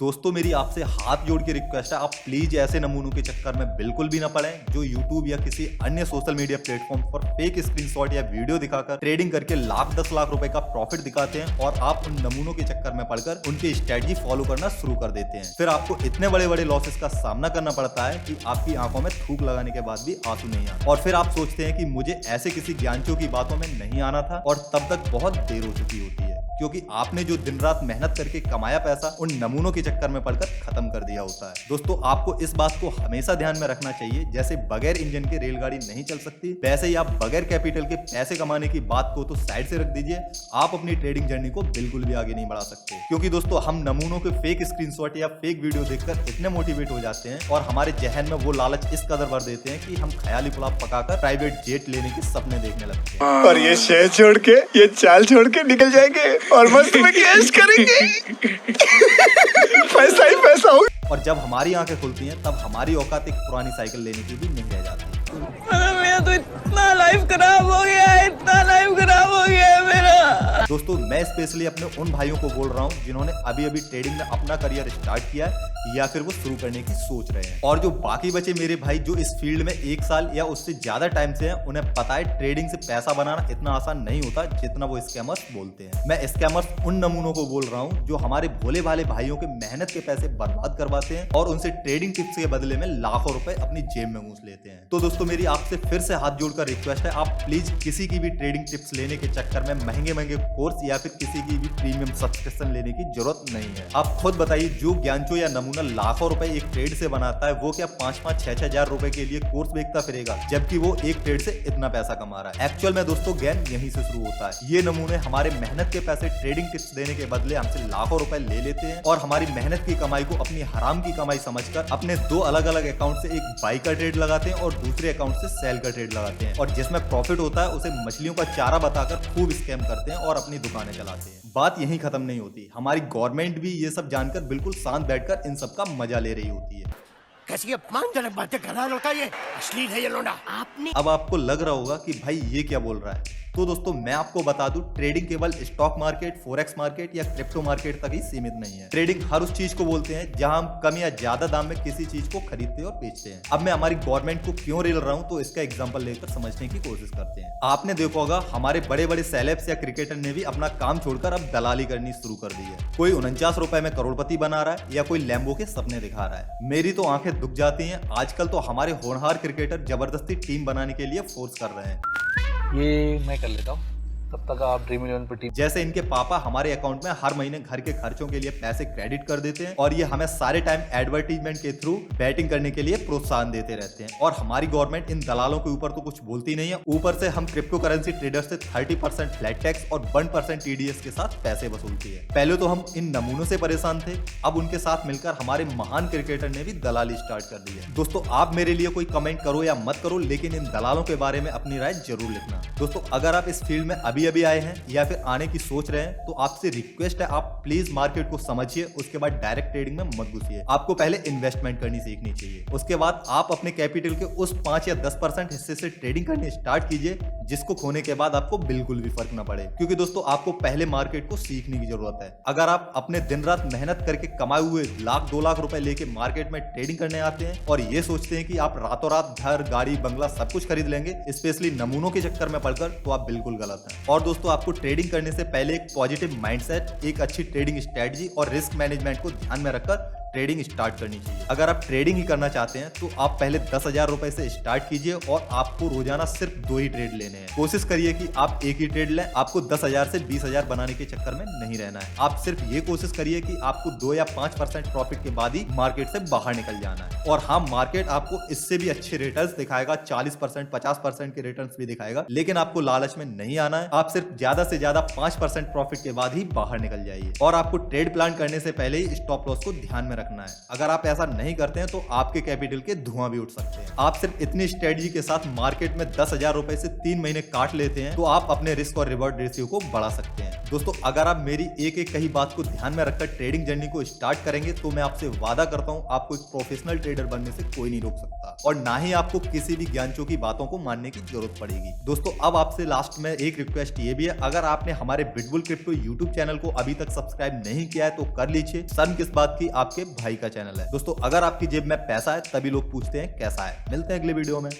दोस्तों मेरी आपसे हाथ जोड़ के रिक्वेस्ट है, आप प्लीज ऐसे नमूनों के चक्कर में बिल्कुल भी ना पड़े जो यूट्यूब या किसी अन्य सोशल मीडिया प्लेटफॉर्म पर फेक स्क्रीनशॉट या वीडियो दिखाकर ट्रेडिंग करके लाख 10 लाख रुपए का प्रॉफिट दिखाते हैं और आप उन नमूनों के चक्कर में पड़कर उनकी स्ट्रेटजी फॉलो करना शुरू कर देते हैं। फिर आपको इतने बड़े बड़े लॉसेस का सामना करना पड़ता है कि आपकी आंखों में थूक लगाने के बाद भी आंसू नहीं आते और फिर आप सोचते हैं कि मुझे ऐसे किसी ज्ञानचों की बातों में नहीं आना था और तब तक बहुत देर हो चुकी होती है, क्योंकि आपने जो दिन रात मेहनत करके कमाया पैसा उन नमूनों के चक्कर में पड़कर खत्म कर दिया होता है। दोस्तों आपको इस बात को हमेशा ध्यान में रखना चाहिए, जैसे बगैर इंजन के रेलगाड़ी नहीं चल सकती, वैसे ही आप बगैर कैपिटल के पैसे कमाने की बात को तो साइड से रख दीजिए, आप अपनी ट्रेडिंग जर्नी को बिल्कुल भी आगे नहीं बढ़ा सकते। क्योंकि दोस्तों हम नमूनों के फेक स्क्रीनशॉट या फेक वीडियो देखकर इतने मोटिवेट हो जाते हैं और हमारे जहन में वो लालच इस कदर भर देते हैं कि हम ख्याली पुलाव पकाकर प्राइवेट जेट लेने के सपने देखने लगते हैं और ये शहर छोड़ के, ये चाल छोड़ के निकल जाएंगे और मस्त में कैश करेंगे। पैसा ही पैसा हो। और जब हमारी आंखें खुलती हैं तब हमारी औकात एक पुरानी साइकिल लेने की भी नहीं रह जाती। मेरा तो इतना लाइफ खराब हो गया है, इतना लाइफ खराब हो गया है मेरा। दोस्तों मैं स्पेशली अपने उन भाइयों को बोल रहा हूं जिन्होंने अभी अभी ट्रेडिंग में अपना करियर स्टार्ट किया है या फिर वो शुरू करने की सोच रहे हैं, और जो बाकी बचे मेरे भाई जो इस फील्ड में 1 साल या उससे ज्यादा टाइम से हैं, उन्हें पता है ट्रेडिंग से पैसा बनाना इतना आसान नहीं होता जितना वो स्कैमर्स बोलते हैं। मैं स्कैमर्स उन नमूनों को बोल रहा हूं जो हमारे भोले भाले भाइयों के मेहनत के पैसे बर्बाद करवाते हैं और उनसे ट्रेडिंग टिप्स के बदले में लाखों रुपए अपनी जेब में घूस लेते हैं। तो दोस्तों मेरी आपसे फिर से हाथ जोड़कर रिक्वेस्ट है, आप प्लीज किसी की भी ट्रेडिंग टिप्स लेने के चक्कर में महंगे महंगे कोर्स या फिर किसी की भी प्रीमियम सब्सक्रिप्शन लेने की जरूरत नहीं है। आप खुद बताइए, जो ज्ञानचो या नमूना लाखों रुपए एक ट्रेड से बनाता है वो क्या 5-5, 6-6 हजार रुपए के लिए कोर्स बेचता फिरेगा, जबकि वो एक ट्रेड से इतना पैसा कमा रहा है। एक्चुअल में दोस्तों ज्ञान यहीं से शुरू होता है। ये नमूने हमारे मेहनत के पैसे ट्रेडिंग टिप्स देने के बदले हमसे लाखों रुपए ले लेते हैं और हमारी मेहनत की कमाई को अपनी हराम की कमाई समझकर अपने 2 अलग अलग अकाउंट से एक बाई का ट्रेड लगाते हैं और दूसरे अकाउंट से सेल का ट्रेड लगाते हैं, और जिसमें प्रॉफिट होता है उसे मछलियों का चारा बताकर खूब स्कैम करते हैं और अपनी दुकानें चलाते हैं। बात यहीं खत्म नहीं होती, हमारी गवर्नमेंट भी ये सब जानकर बिल्कुल शांत बैठकर इन सब का मजा ले रही होती है। कैसी अपमानजनक बातें कर रहा है लड़का, ये अश्लील है ये लोंडा। आपने अब आपको लग रहा होगा कि भाई ये क्या बोल रहा है, तो दोस्तों मैं आपको बता दूं, ट्रेडिंग केवल स्टॉक मार्केट, फोरेक्स मार्केट या क्रिप्टो मार्केट तक ही सीमित नहीं है। ट्रेडिंग हर उस चीज को बोलते हैं जहां हम कम या ज्यादा दाम में किसी चीज को खरीदते और बेचते हैं। अब मैं हमारी गवर्नमेंट को क्यों रेल रहा हूं, तो इसका एग्जांपल लेकर समझने की कोशिश करते हैं। आपने देखा होगा हमारे बड़े बड़े सेलेब्स या क्रिकेटर ने भी अपना काम छोड़कर अब दलाली करनी शुरू कर दी है। कोई 49 रुपए में करोड़पति बना रहा है या कोई लैम्बो के सपने दिखा रहा है। मेरी तो आंखें दुख जाती हैं। आजकल तो हमारे होनहार क्रिकेटर जबरदस्ती टीम बनाने के लिए फोर्स कर रहे हैं। ये मैं कर लेता हूँ, तब तक आप ड्रीम 11 पर टीम। जैसे इनके पापा हमारे अकाउंट में हर महीने घर के खर्चों के लिए पैसे क्रेडिट कर देते हैं और ये हमें सारे टाइम एडवर्टीजमेंट के थ्रू बैटिंग करने के लिए प्रोत्साहन देते रहते हैं, और हमारी गवर्नमेंट इन दलालों के ऊपर तो कुछ बोलती नहीं है। ऊपर से हम क्रिप्टो करेंसी ट्रेडर्स से 30% फ्लैट टैक्स और 1% TDS के साथ पैसे वसूलती है। पहले तो हम इन नमूनों से परेशान थे, अब उनके साथ मिलकर हमारे महान क्रिकेटर ने भी दलाली स्टार्ट कर दी है। दोस्तों आप मेरे लिए कोई कमेंट करो या मत करो, लेकिन इन दलालों के बारे में अपनी राय जरूर लिखना। दोस्तों अगर आप इस फील्ड में अभी आए हैं या फिर आने की सोच रहे हैं तो आपसे रिक्वेस्ट है, आप प्लीज मार्केट को समझिए, उसके बाद डायरेक्ट ट्रेडिंग में मत घुसिए। आपको पहले इन्वेस्टमेंट करनी सीखनी चाहिए, उसके बाद आप अपने कैपिटल के उस 5 या 10% हिस्से से ट्रेडिंग करनी स्टार्ट कीजिए, जिसको खोने के बाद आपको बिल्कुल भी फर्क ना पड़े। क्योंकि दोस्तों आपको पहले मार्केट को सीखने की जरूरत है। अगर आप अपने दिन रात मेहनत करके कमाए हुए लाख 2 लाख रुपए लेके मार्केट में ट्रेडिंग करने आते हैं और ये सोचते हैं कि आप रातों रात घर, गाड़ी, बंगला सब कुछ खरीद लेंगे, स्पेशली नमूनों के चक्कर में पड़कर, तो आप बिल्कुल गलत हैं। और दोस्तों आपको ट्रेडिंग करने से पहले एक पॉजिटिव माइंडसेट, एक अच्छी ट्रेडिंग स्ट्रेटजी और रिस्क मैनेजमेंट को ध्यान में रखकर ट्रेडिंग स्टार्ट करनी चाहिए। अगर आप ट्रेडिंग ही करना चाहते हैं तो आप पहले 10,000 रुपए से स्टार्ट कीजिए और आपको रोजाना सिर्फ 2 ही ट्रेड लेने हैं। कोशिश करिए कि आप एक ही ट्रेड लें, आपको 10,000 से 20,000 बनाने के चक्कर में नहीं रहना है। आप सिर्फ ये कोशिश करिए कि आपको 2 या 5% प्रॉफिट के बाद ही मार्केट से बाहर निकल जाना है। और हाँ, मार्केट आपको इससे भी अच्छे रिटर्न्स दिखाएगा, 40%, 50% के रिटर्न्स भी दिखाएगा, लेकिन आपको लालच में नहीं आना है। आप सिर्फ ज्यादा से ज्यादा 5% प्रॉफिट के बाद ही बाहर निकल जाइए। और आपको ट्रेड प्लान करने से पहले ही स्टॉप लॉस को ध्यान में रखना है। अगर आप ऐसा नहीं करते हैं तो आपके कैपिटल के धुआं भी उठ सकते हैं। आप सिर्फ इतनी स्ट्रेटजी के साथ मार्केट में 10,000 रुपए से 3 महीने काट लेते हैं तो आप अपने रिस्क और रिवॉर्ड रेशियो को बढ़ा सकते हैं। दोस्तों, अगर आप मेरी एक एक कही बात को ध्यान में रखकर ट्रेडिंग जर्नी को स्टार्ट करेंगे तो मैं आपसे वादा करता हूं आपको एक प्रोफेशनल ट्रेडर बनने से कोई नहीं रोक सकता और ना ही आपको किसी भी ज्ञानचों की बातों को मानने की जरूरत पड़ेगी। दोस्तों, अब आपसे लास्ट में एक रिक्वेस्ट ये भी है, अगर आपने हमारे बिटबुल क्रिप्टो यूट्यूब चैनल को अभी तक सब्सक्राइब नहीं किया है तो कर लीजिए। शर्म किस बात की, आपके भाई का चैनल है। दोस्तों, अगर आपकी जेब में पैसा है तभी लोग पूछते हैं कैसा है। मिलते हैं अगले वीडियो में।